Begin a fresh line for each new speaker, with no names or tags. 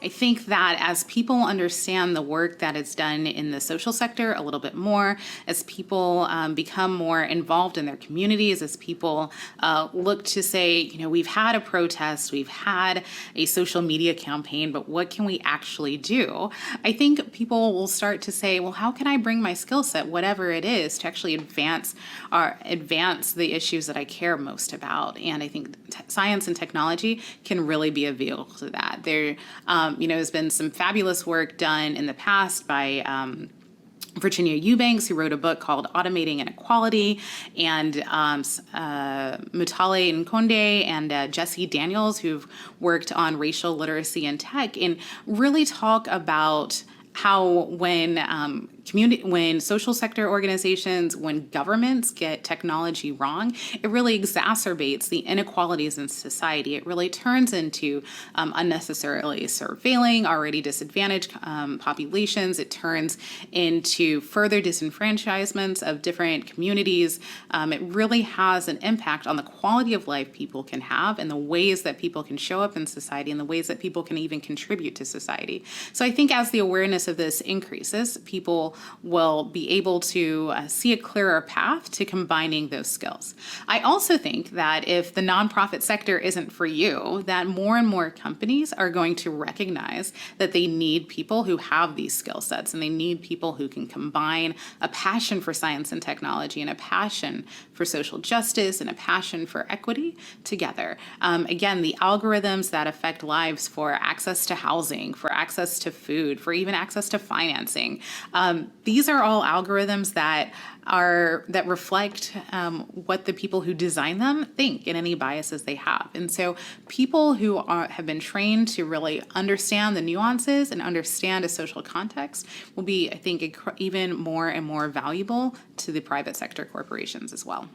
I think that as people understand the work that is done in the social sector a little bit more, as people become more involved in their communities, as people look to say, you know, we've had a protest, we've had a social media campaign, but what can we actually do? I think people will start to say, well, how can I bring my skill set, whatever it is, to actually advance the issues that I care most about? And I think science and technology can really be a vehicle to that. There, has been some fabulous work done in the past by Virginia Eubanks, who wrote a book called Automating Inequality, and Mutale Nkonde and Jesse Daniels, who've worked on racial literacy in tech, and really talk about how when social sector organizations, when governments get technology wrong, it really exacerbates the inequalities in society. It really turns into unnecessarily surveilling already disadvantaged populations. It turns into further disenfranchisements of different communities. It really has an impact on the quality of life people can have and the ways that people can show up in society and the ways that people can even contribute to society. So I think as the awareness of this increases, people will be able to see a clearer path to combining those skills. I also think that if the nonprofit sector isn't for you, that more and more companies are going to recognize that they need people who have these skill sets, and they need people who can combine a passion for science and technology and a passion for social justice and a passion for equity together. Again, the algorithms that affect lives for access to housing, for access to food, for even access to financing, these are all algorithms that reflect what the people who design them think and any biases they have. And so people who have been trained to really understand the nuances and understand a social context will be, I think, even more and more valuable to the private sector corporations as well.